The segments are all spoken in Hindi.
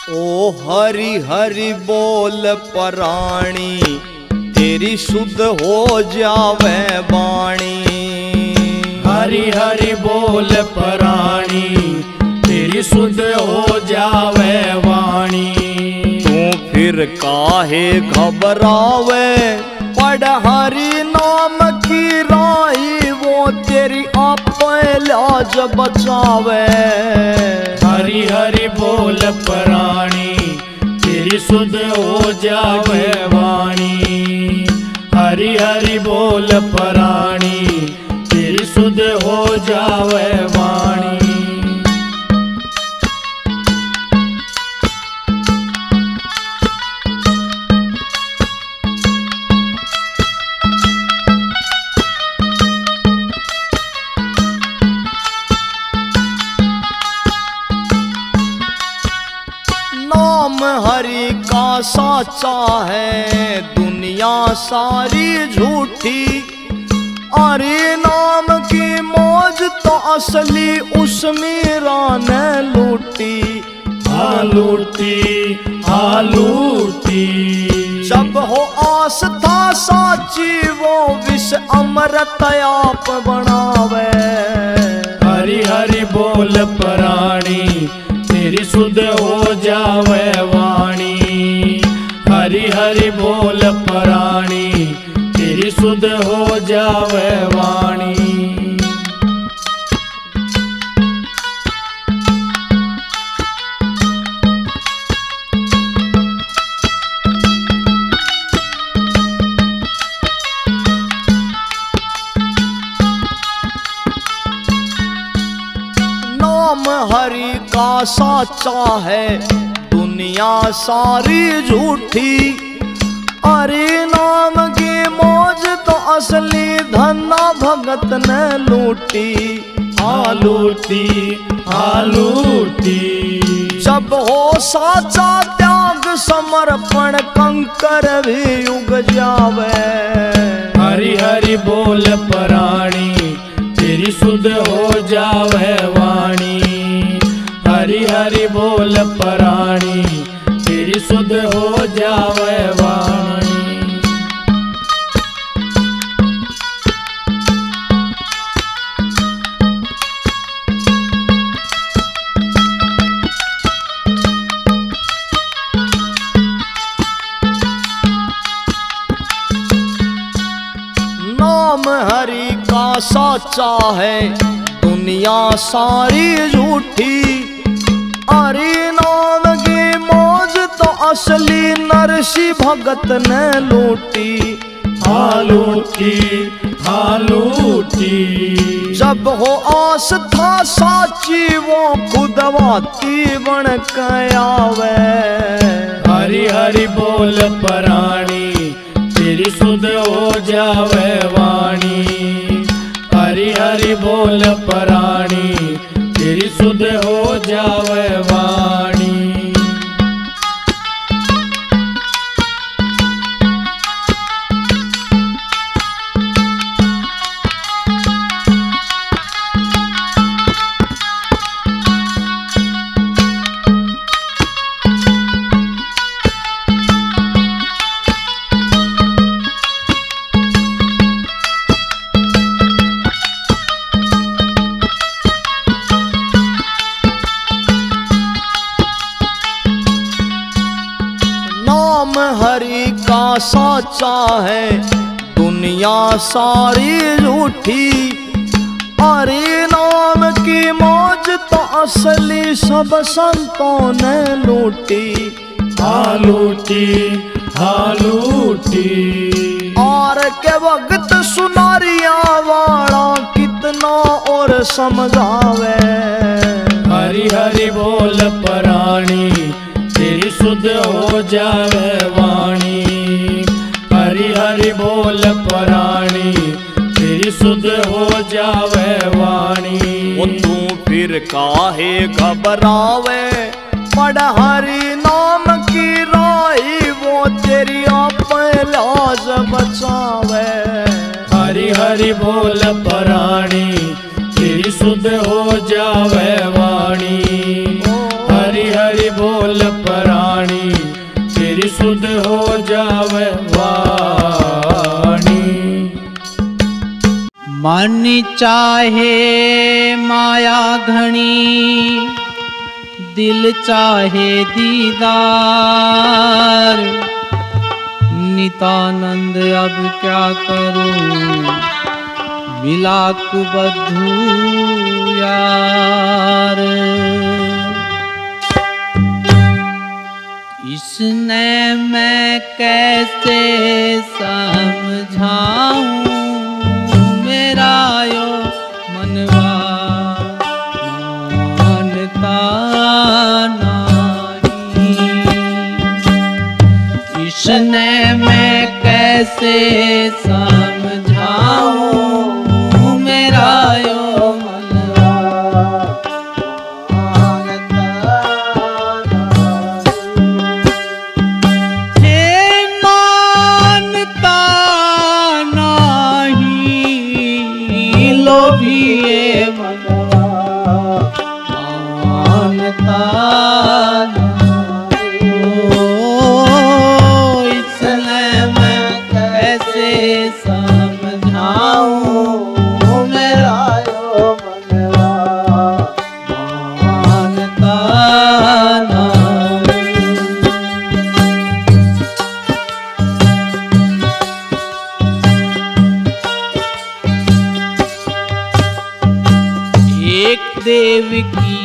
ओ हरि हरि बोल पराणी, तेरी शुद्ध हो जावे वाणी। हरि हरि बोल पराणी, तेरी शुद्ध हो जावे वाणी। तू फिर काहे घबरावे, पढ़ हरि नाम की राही, वो तेरी आप लाज बचावे। हरि हरि बोल पराणी, तेरी शुद्ध हो जावे वाणी। हरि हरि बोल पराणी, तेरी शुद्ध हो जावे वाणी। नाम हरि का साचा है, दुनिया सारी झूठी। अरे नाम की मौज तो असली उस मीरा ने लूटी। हाँ लूटी, हाँ लूटी। जब हो आस्था साची, वो विष अमृत आप बनावे। हरि हरि बोल पराणी, तेरी शुद्ध हो जावे वाणी। हरि हरि बोल पराणी, तेरी शुद्ध हो जावे वाणी। नाम हरि का साचा है, दुनिया सारी झूठी। अरे नाम की मौज तो असली धना भगत ने लूटी। हाँ लूटी, हाँ लूटी। जब हो साचा त्याग समर्पण, कंकर भी उग जावे। हरि हरि बोल पराणी, तेरी शुद्ध हो जावे वाणी। हरि हरि बोल पराणी, तेरी शुद्ध हो जावे वाणी। नाम हरि का साचा है, दुनिया सारी झूठी। अरे नाम की मौज तो असली नरसी भगत ने लूटी। हाँ लूटी, हाँ लूटी। जब हो आस्था साची, वो खुदवाती बन के आवे। हरि हरि बोल पराणी, तेरी शुद्ध हो जावे वाणी। हरि हरि बोल पराणी, तेरी शुद्ध हो जावे वाणी। नाम हरि का साचा है, दुनिया सारी झूठी। अरे नाम की मौज तो असली सब संतों ने लूटी। हाँ लूटी, हाँ लूटी। और के वक्त सुनारिया वाला कितना और समझावे। हरि हरि बोल पराणी, तेरी शुद्ध हो जावे वाणी। हरि हरि बोल पराणी, तेरी शुद्ध हो जावे वाणी। वो तू फिर काहे घबरावे, पढ़ हरि नाम की राही, वो तेरी आप लाज बचावे। हरि हरि बोल पराणी, तेरी शुद्ध हो जावे वाणी। हरि हरि बोल पर शुद्ध हो जावे वाणी। मन चाहे माया घनी, दिल चाहे दीदार। नितानंद अब क्या करूं, मिला कुबद्धू यार। इसने मैं कैसे समझाऊं, मेरा यो मनवा मानता नहीं। इसने मैं कैसे समझाऊं, मेरा यो मनवा मानता नहीं। हे मानता नहीं, लोभी ये मनवा मानता नहीं। इसलिए मैं कैसे समझाऊं, मेरा यो मनवा मानता नहीं। एक देव की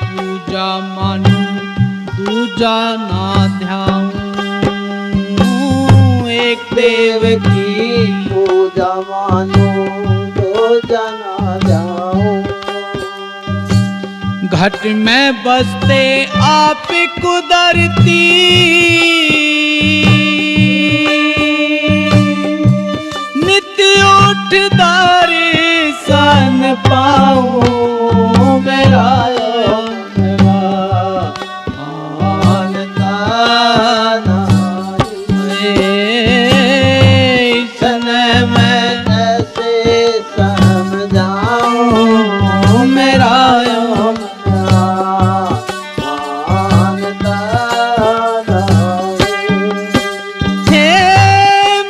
पूजा मानूं, दूजा ना ध्याऊं। एक देव की पूजा मानो दूजा ना जाऊं। घट में बसते आप कुदरती, नित्य उठ दर्शन पाऊं, मेरा यो मनवा मानता नहीं। इसने मैं कैसे समझाऊं, मेरा यो मनवा मानता नहीं। हे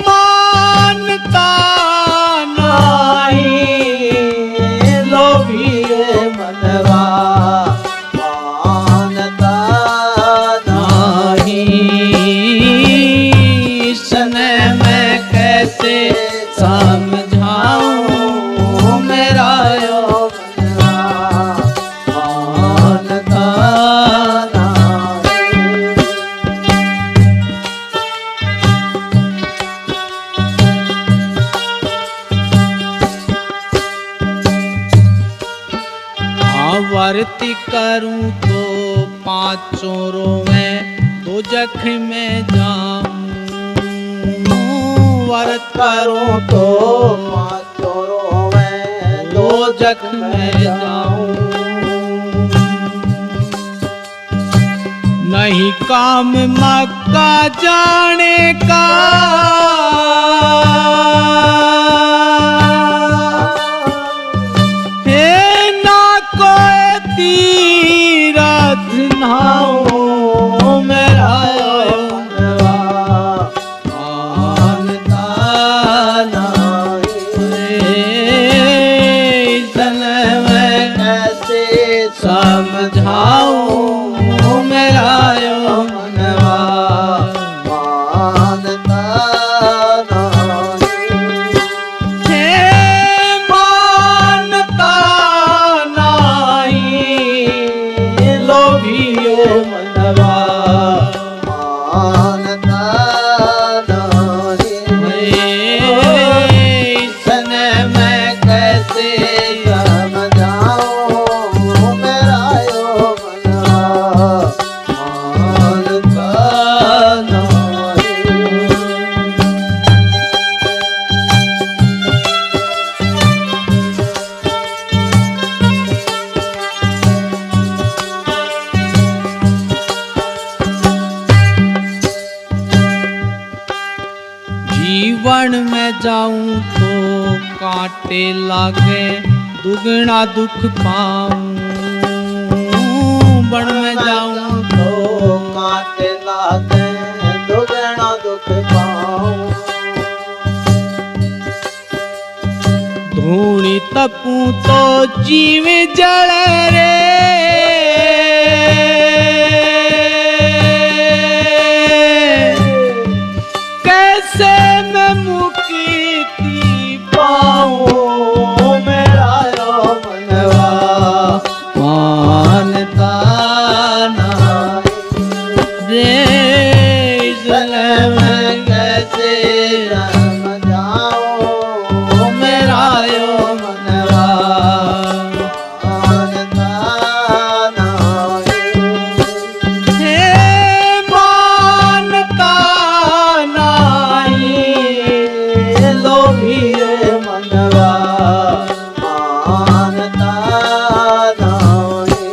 मानता नहीं, लोभी ये मनवा मानता नहीं। इसने मैं कैसे समझाऊं, मेरा यो मनवा मानता नहीं। आवर्ती करूं तो पांचों रोवें, दो जख में जाऊं। व्रत करूं तो पाँचों रोवें, दो जख में जाऊं। नहीं काम मक्का जाने का, हे ना कोई तीरथ नाऊं, मेरा यो मनवा मानता नहीं। इसने मैं कैसे समझाऊं, मेरा यो मनवा मानता नहीं। हे मानता नहीं, लोभी ये मनवा मानता नहीं। इसने मैं कैसे समझाऊं, मेरा यो मनवा मानता नहीं। जीवन में जाऊं तो कांटे लागे, दुगना दुख पाऊं। वन में जाऊं तो काटे लागे, दुगना तपू तो जीव जल रे कैसे मैं मुक्ति पाऊं मेरा यो मनवा मानता नहीं रे इसलिए मैं कैसे समझाऊं मेरा यो मनवा मानता नहीं हे मानता नहीं लोभी मनवा मानता नहीं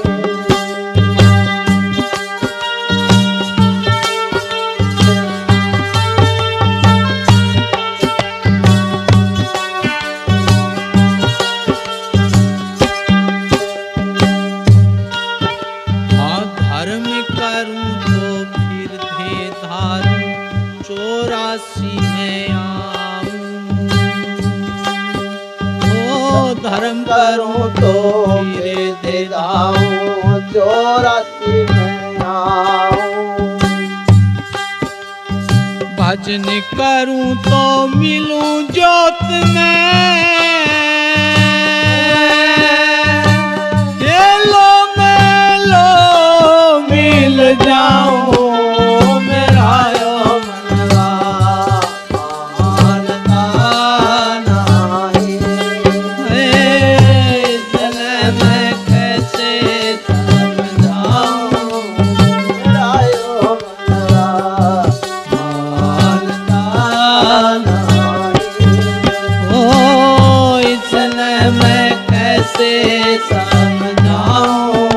धर्म करूं तो फिर थे धारूं 84 में आऊं ओ धर्म करूं तो फिर दे दाऊं 84 में आऊं भजन करूं तो मिलूं ज्योत में ये लो मिल जाऊं मेरा यो मनवा मानता नहीं चले मैं कैसे समझाऊं मेरा यो मनवा मानता नहीं ओ इसलिए मैं कैसे समझाऊं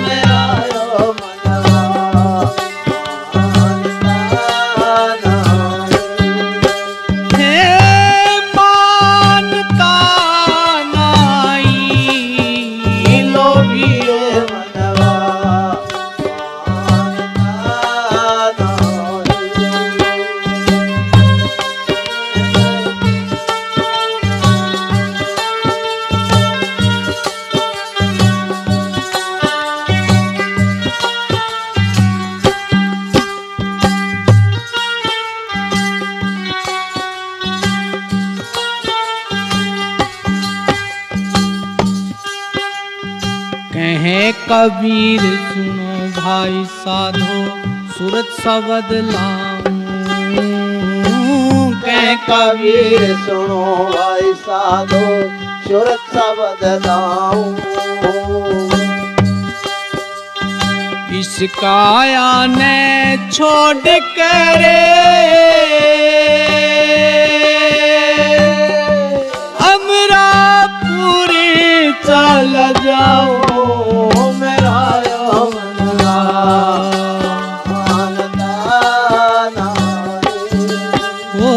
मेरा यो मनवा मानता नहीं हे मानता नहीं लोभी मनवा मानता कहे कबीर सुनो भाई साधो सूरत शब्द लाऊं कहे कबीर सुनो भाई साधो सूरत शब्द लाऊं इस काया ने छोड़ करे अमरापुरी चल जाओ मेरा यो मनवा मानता नहीं ओ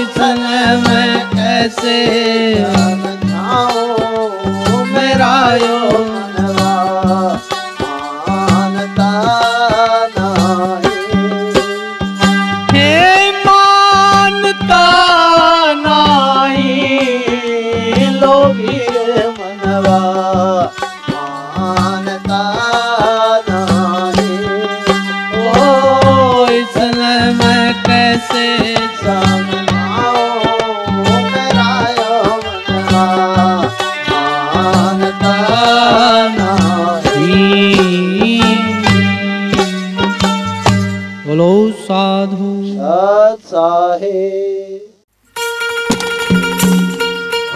इसने मैं कैसे समझाऊं मेरा यो मनवा मानता नहीं हे मानता नहीं लोभी मनवा मानता नहीं ओ इसने मैं कैसे समझाऊं मेरा यो मनवा मानता नहीं बोलो साधु सत साहेब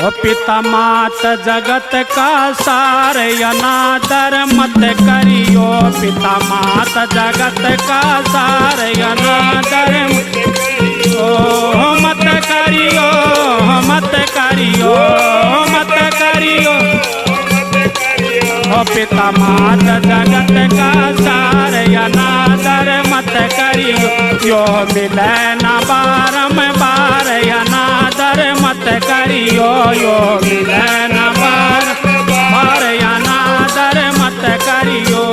ओ पिता मात जगत का सार अनादर मत करियो पिता मात जगत का सार अनादर ओ मत करियो मत करियो मत करियो ओ पिता मात जगत का सार अनादर मत करियो यो मिले न बारंबार अनादर मत करियो यो मिले न बार अनादर मत करियो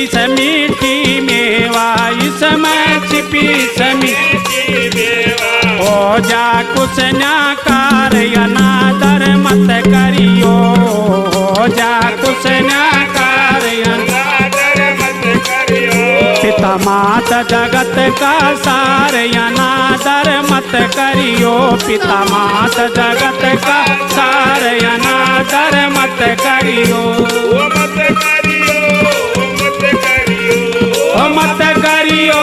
से मीठी मेवा, इसमें छिपी से मीठी मेवा। हो जा कुछ न्याकार अनादर मत करियो, हो जा कुछ न्याकार अनादर मत करियो। पिता माता जगत का सार अनादर मत करियो, पिता माता जगत का सार अनादर मत करियो। मत करियो, मत करियो, मत करियो,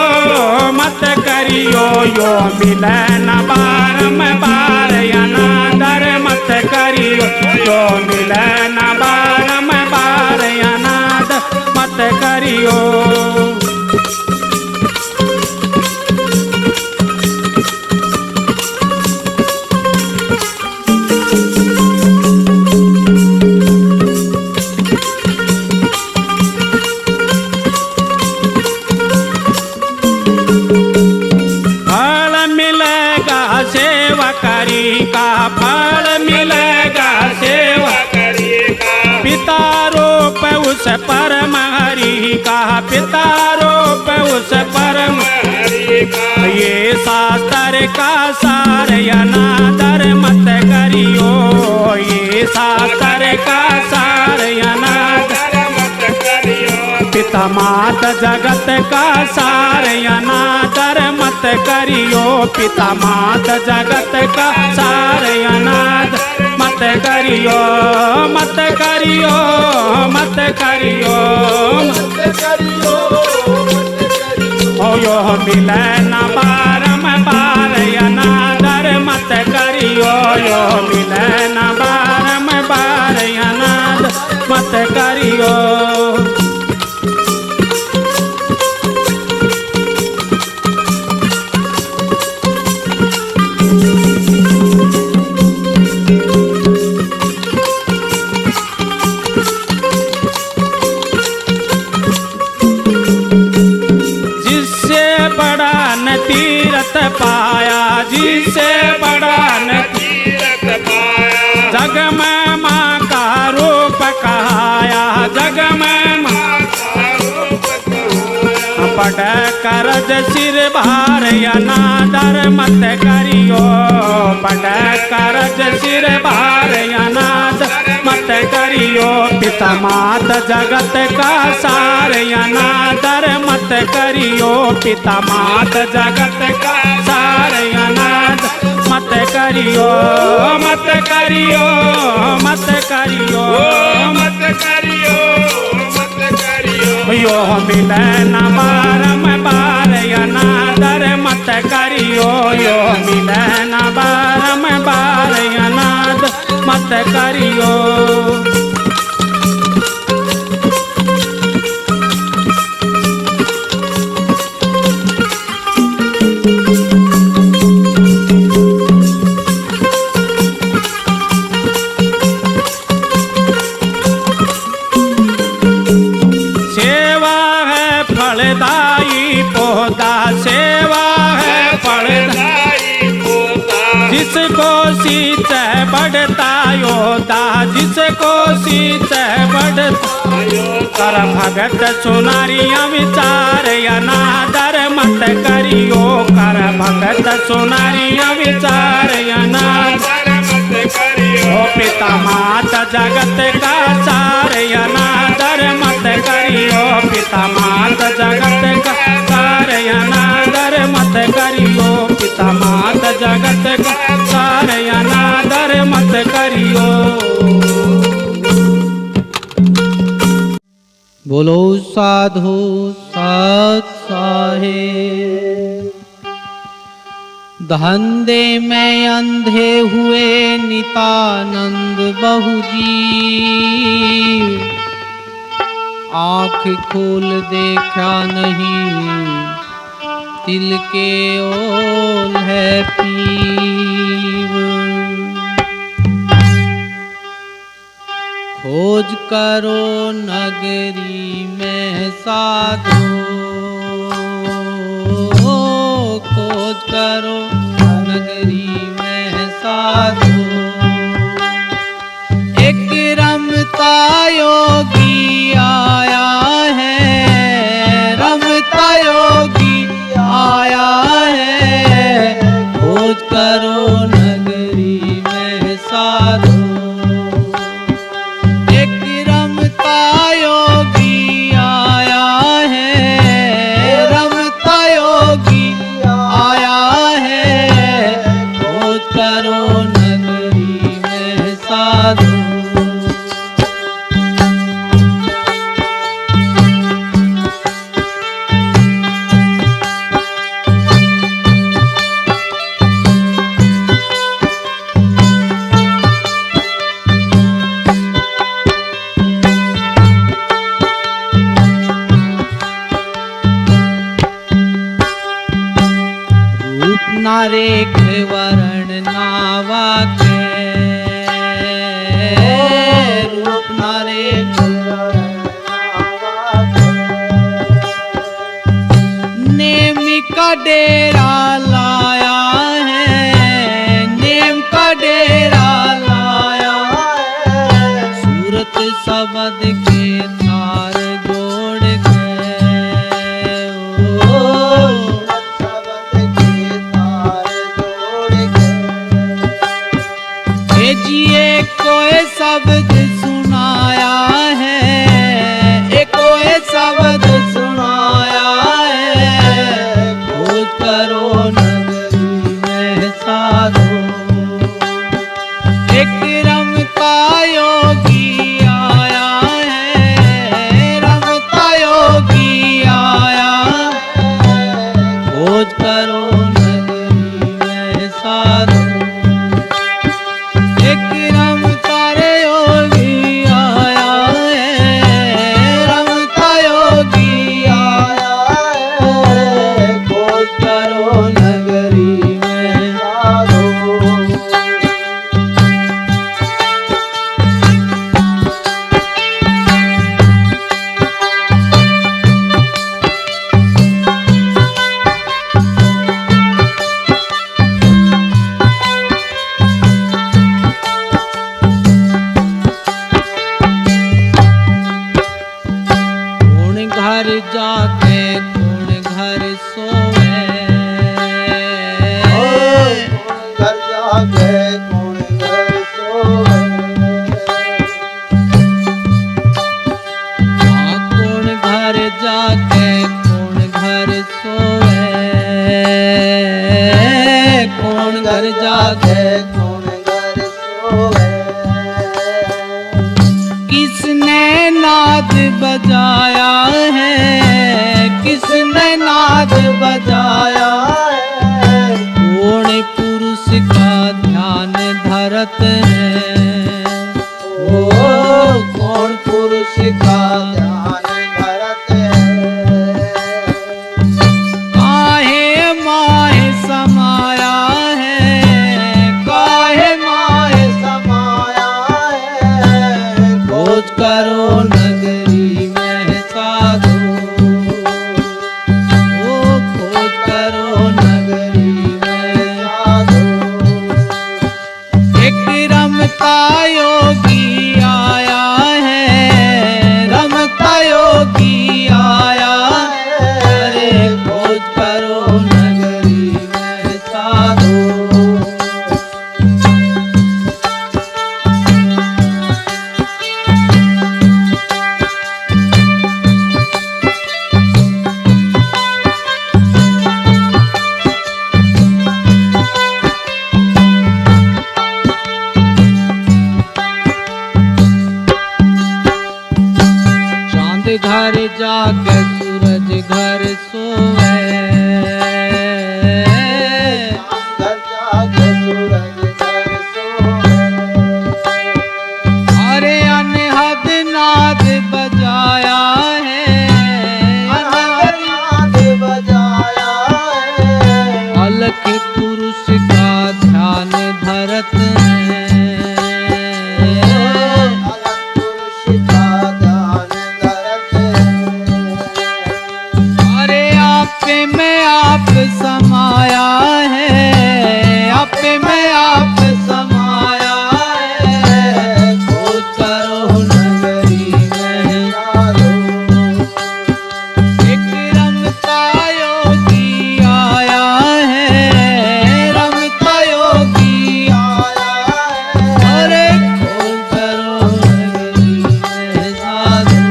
मत करियो। यो मिलन बारंबार अनादर मत करियो, यो मिलन बारंबार अनादर मत करियो। का फल मिलेगा सेवा करी का। पिता रूप उस परम हरि का, पिता रूप उस परम हरि का। ये शास्त्र का सार अनादर मत करियो, ये शास्त्र का सार अनादर मत करियो। पिता माता जगत का सार अनादर मत करियो, पिता माता जगत का सार अनादर मत करियो। मत करियो, मत करियो, मत करियो। ओ यो मिलन बारंबार अनादर मत करियो, यो मिलन बारंबार अनादर मत करियो। तीरथ पाया, जिससे बड़ा न तीरथ पाया। जग में माँ का रूप कहाया, जग में माँ का रूप कहाया। पढ़ करज सिर भार अनादर मत करियो, पढ़ करज सिर भार अनादर मत करियो। पिता माता जगत का सार अनादर मत करियो, पिता माता जगत का सार अनादर मत करियो। मत करियो, मत करियो, मत करियो, मत करियो। यो मिलन बारंबार अनादर मत करियो, यो मिलन बारंबार अनादर मत करियो। सेवा है फलदायी पौधा, सेवा है फलदायी पौधा। जिसको सींचे बढ़ता योद्धा, जिसको सींचे बढ़ता योद्धा। कर भगत सुनारिया विचार अनादर मत करियो, कर भगत सुनारिया विचार अनादर मत करियो। पिता माता जगत का सार अनादर मत करियो, पिता माता जगत का सार अनादर मत करियो, पिता माता जगत का सार अनादर मत करियो। बोलो साधु सत साहेब। धंधे में अंधे हुए नितानंद बहुजी, आँख खोल देखा नहीं तिल के ओल है पीव। खोज करो नगरी में साधो, खोज करो नगरी में साधो। एक रमता योगी आया है, नारेख वरण नावा के रूप नारेख नेम का डेरा लाया है, नेम का डेरा लाया है, सूरत सबद के तार जोड़ के सबद के तार जोड़ के भेजिए कोई शब्द सुनाया है, एक कोई शब्द सुनाया है, खोज करो नगरी में साधो, एक रमता योगी आया है, रमता योगी आया है, खोज करो नगरी में साधो, एक रमता योगी आया है, रमता योगी आया है, खोज करो नगरी में साधो कौन घर जाके कौन घर सोए, कौन घर जाके कौन घर सोए कौन घर जाके कौन घर सोए, कौन घर जाके कौन घर सोए किसने नाद बजाया है, किसने नाद बजाया है, कौन पुरुष का ध्यान धरत है, ओ कौन पुरुष का ध्यान धरत है काहे माहे समाया है, काहे माहे समाया है खोज करो नगरी में साधो, ओ खोज करो नगरी में साधो एक रमता योगी आया है, रमता योगी आया है, अरे खोज करो नगरी में साधो, चांद घर जाके सूरज घर सोए, घर जाके सूरज घर सोए अरे अनहद नाद बजाया है, अनहद नाद बजाया है अलख पुरुष का ध्यान धरत है, पुरुष का ध्यान धरत है अरे आप में आप समाया है, आप में आप समाया है, खोज करो नगरी में साधो एक रमता योगी आया है, रमता योगी आया है अरे खोज करो नगरी में साधो,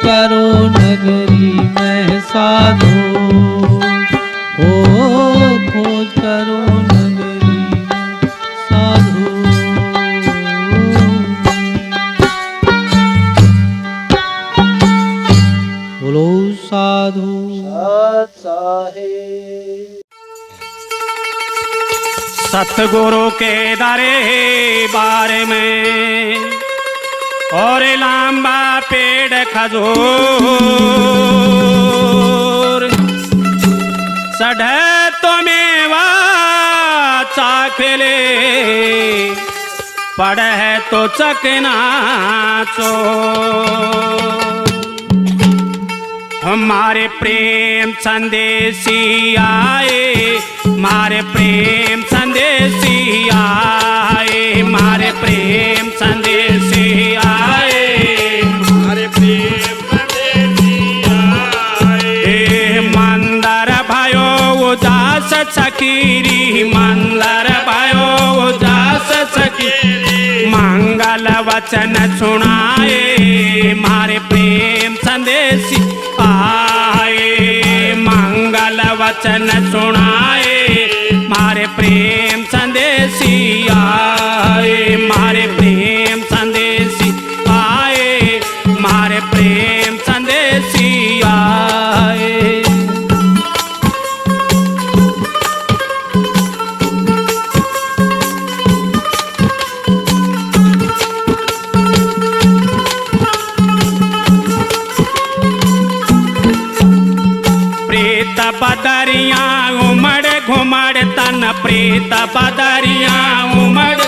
करो नगरी में साधो, ओ खोज करो नगरी में साधो। बोलो साधु सत साहिब। सतगुरु के दरे बारे में और लंबा पेड़ खजूर सढ़े तो मेवा चाखले पढ़े तो चकना चो। हमारे प्रेम संदेशी आए, मारे प्रेम संदेशी आए, मारे प्रेम संदेशी आए, मारे प्रेम संदेशी आए। मंदर भयो उदास सकीरी, मंदर भयो उदास सकीरी, मंगल वचन सुनाए, मारे प्रेम संदेशी आए, मंगल वचन सुनाए, मारे प्रेम संदेशी आए, मारे प्रेम संदेशी आए, मारे प्रेम संदेशी आए। प्रीत बदरिया उमड़ घुमड़ तन, प्रीत बदरिया उमड़,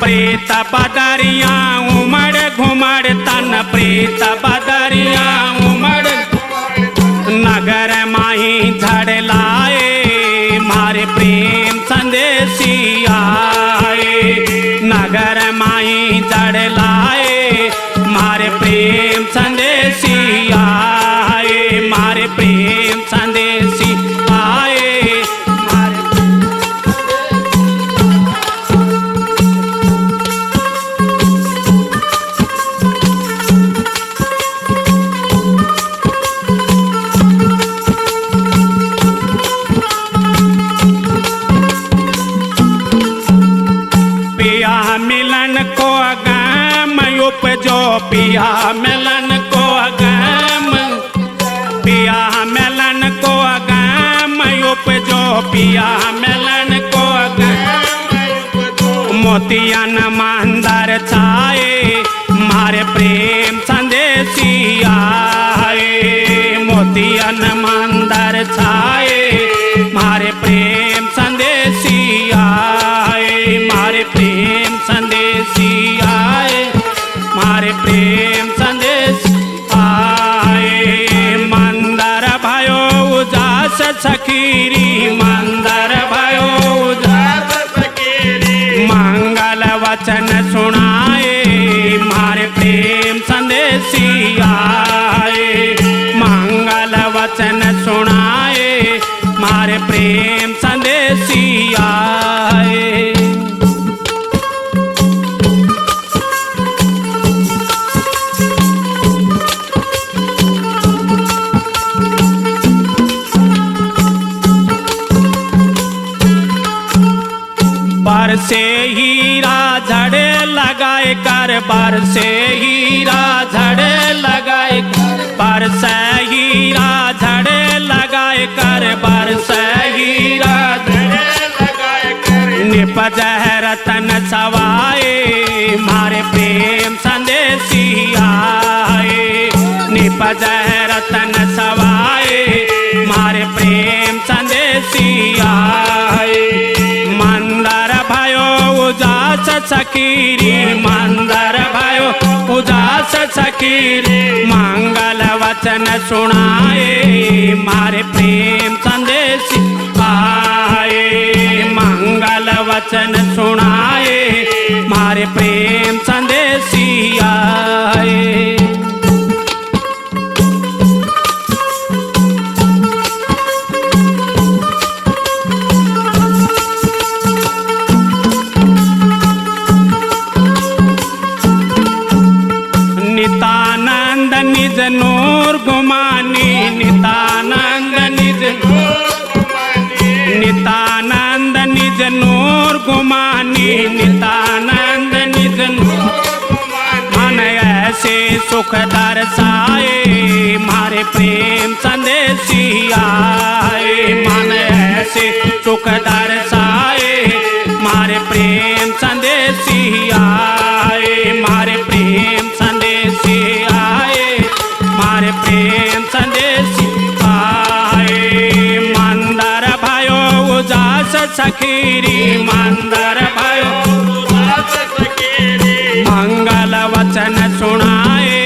प्रीत बदरिया उमड़ घुमड़ तन, प्रीत बदरिया उमड़, नगर माही झड़ लाए, मारे प्रेम संदेशी आए, नगर माही झड़ लाए, मारे प्रेम संदेशी आए, मारे प्रेम संदेशी आए, मारे पिया मिलन को गम उपजो, पिया मिलन को गम, पिया मिलन को गम उपजो, पिया मिलन को गम, मोतियन मंदर छाए, मारे प्रेम संदेशी आए, मोतियन मंदर छाए, मारे प्रेम संदेशी आए, मारे प्रेम संदेशी आए, मारे प्रेम संदेश आए। मंदर भयो उजास सखीरी, मंदर भयो उजास सखीरी, मंगल वचन सुनाए, मारे प्रेम संदेशी आए, मंगल वचन सुनाए, मारे प्रेम संदेशी आए। बरसे हीरा झड़े लगाए कर, बरसे हीरा झड़े लगाए कर, बरसे हीरा झड़े लगाए कर, बरसे हीरा झड़े लगाए कर, निपज रतन सवाए, मारे प्रेम संदेशी आए, निपज रतन सवाए, मारे प्रेम संदेशी आए। मंदर भयो उजास सकीरी, मंदर भयो उजास सकीरी, मंगल वचन सुनाए, मारे प्रेम संदेशी आए, मंगल वचन सुनाए, मारे प्रेम संदेशी आए। नितानंद निज नूर गुमानी, नितानंद निज नितानंद निज नूर गुमानी, नितानंद निज मन ऐसे सुख दर्शाए मारे प्रेम संदेशी आए। मन ऐसे सुख दर्शाए मारे प्रेम संदेशी आए, मारे प्रेम संदेशी आए, मारे प्रेम संदेशी आए। मंदर भयो उजास सखीरी, मंदर भयो उजास सखीरी, मंगल वचन सुनाए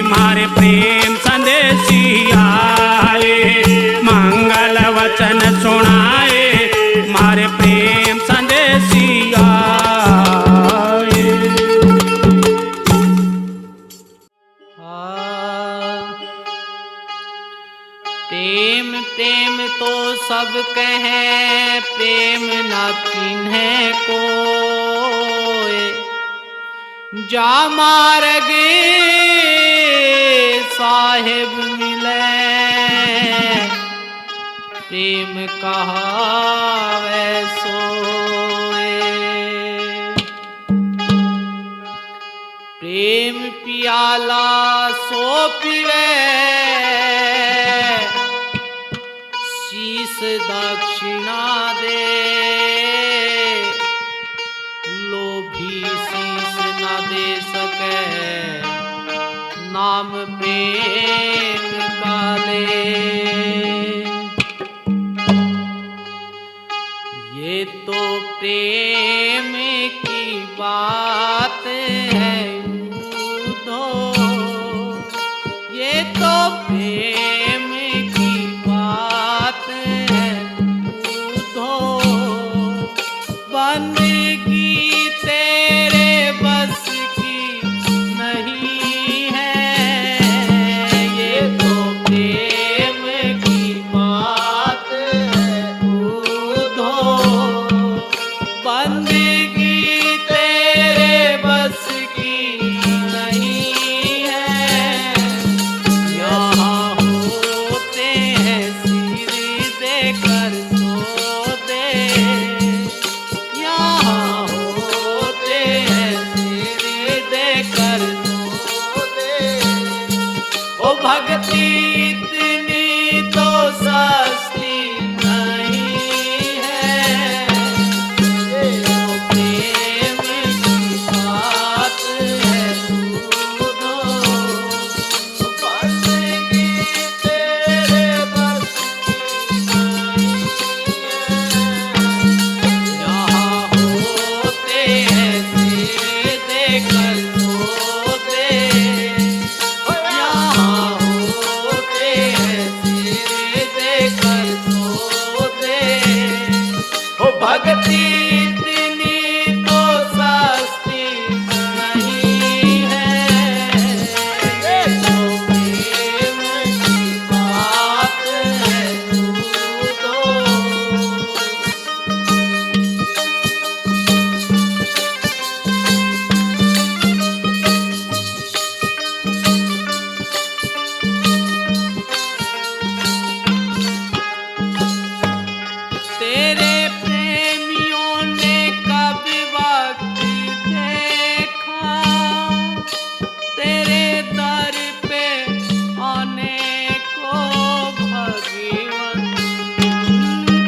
मारे प्रेम संदेशी आए। मंगल वचन सुनाए मारे प्रेम संदेशी आए। प्रेम प्रेम तो सब कहें, प्रेम ना चिन्हे कोय। जा मारगे साहिब मिले, प्रेम कहावे सोए। प्रेम पियाला सो पीवे, शीस दक्षिणा दे। लोभी शीस न दे सके, नाम प्रेम का ले। ये तो प्रेम की बात है उधो, ये तो प्रेम की बात है उधो। बंदगी तेरे बस की नहीं है, ये तो प्रेम की बात है उधो। बंदगी तेरे बस की नहीं है। यहाँ होते हैं सिर देकर सो दे, यहाँ होते हैं सिर देकर सो दे। ओ भक्ति इतनी तो सस्ती नहीं है, ये तो प्रेम की बात है उधो। बंदगी तेरे बस की नहीं है। यहाँ होते हैं सिर देकर सो दे, यहाँ होते हैं सिर देकर सो दे। ओ भक्ति इतनी तो सस्ती नहीं है, ये तो प्रेम की बात है उधो। तेरे प्रेमियों ने कब वक्त देखा, तेरे दर पे आने को भगवान।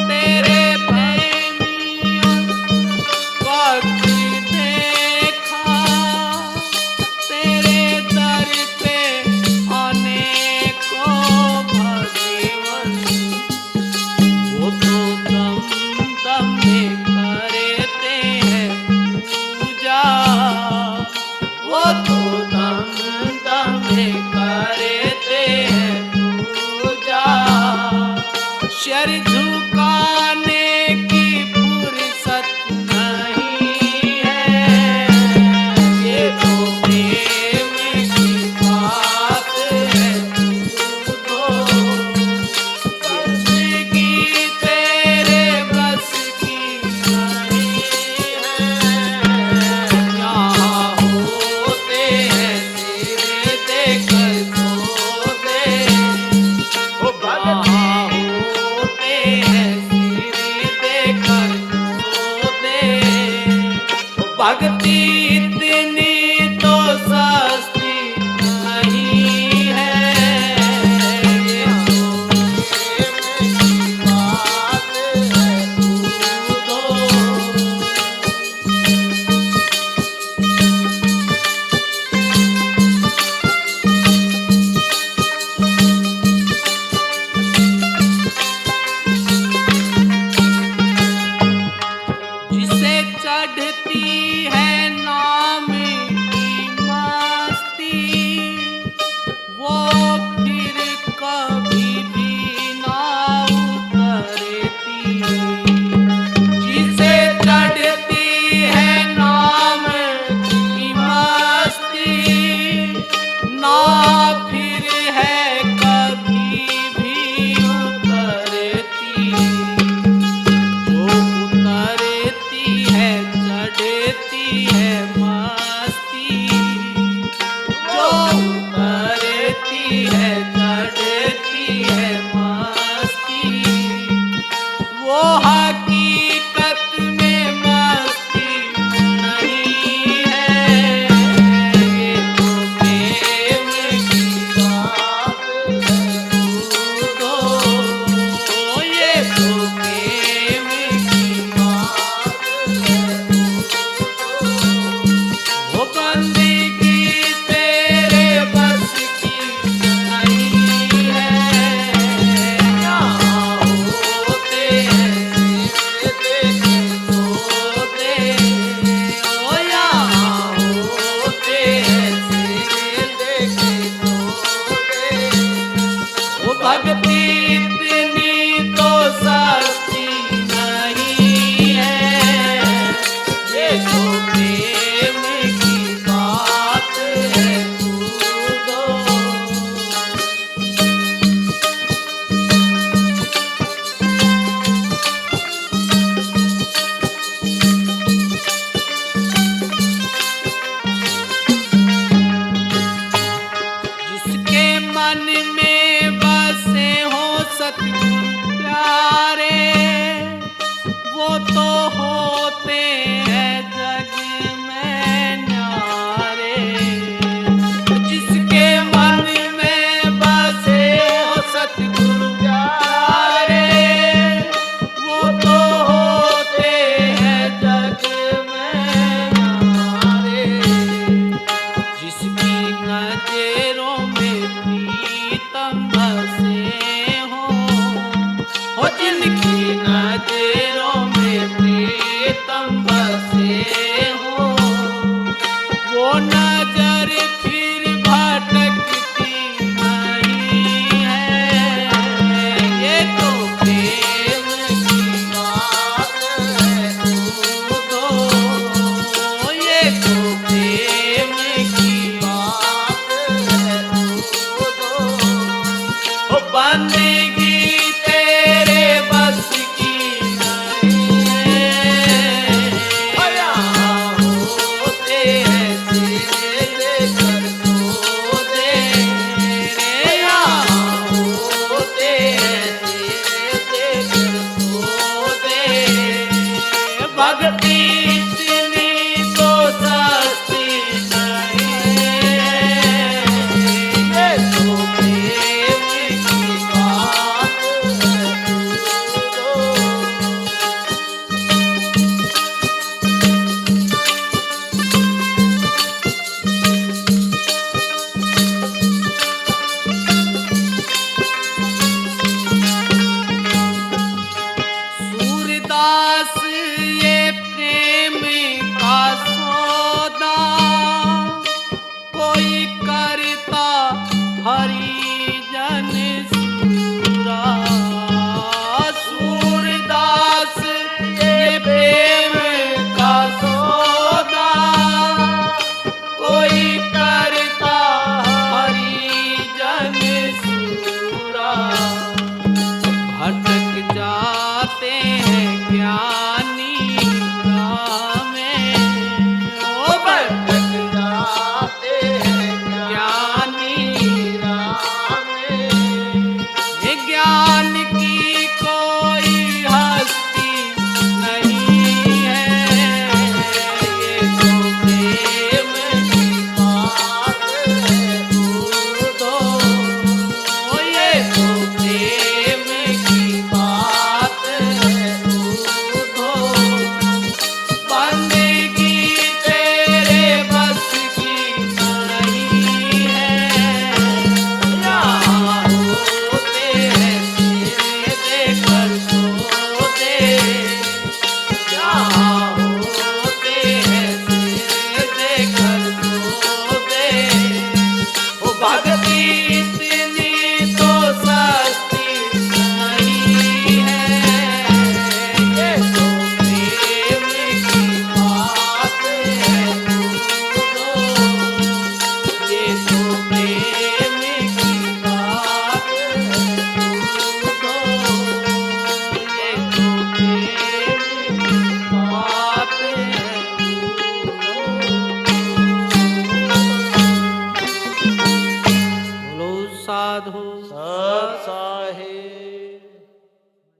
तेरे प्रेमियों वक्त देखा, तेरे दर पे आने को भगवान। वो तो दम दम में करते हैं पूजा, वो तो दम दम में करते हैं पूजा। सिर झुकाने की फुर्सत नहीं है, ये तो प्रेम की बात है उधो। बंदगी तेरे बस की नहीं है। यहाँ होते हैं सिर देकर भक्ति इतनी तो सस्ती नहीं है, ये तो जिसे चढ़ती है नाम की मस्ती, वो फिर कभी भी ना उतरती। जिसे चढ़ती है नाम की मस्ती, ना फिर है कभी भी उतरती। जो उतरती है चढ़ती है मस्ती, जो उतरती है चढ़ती है मस्ती, वो हकीकत में मस्ती नहीं है, ये तो प्रेम की बात है तो, ये तो प्रेम की बात है वो बंदगी तेरे बस की नहीं है, यहाँ होते हैं देखे सोते, ओ यहाँ होते हैं देखे सोते। वो भक्ति इतनी तो सस्ती नहीं है, ये तो प्रेम की बात है तो। जिसके मन में बसे हो सतगुरु प्यारे, वो तो होते हैं जग में न्यारे। जिसके मन में बसे हो सतगुरु प्यारे, वो तो होते हैं जग में न्यारे। जिसकी नजरों में प्रीतम बसे हो जिनकी नजरों में प्रीतम बसे हो, वो नजर फिर भटकती नहीं है, ये तो प्रेम की बात है तो, ये तो प्रेम की बात है तो। ओ बंदे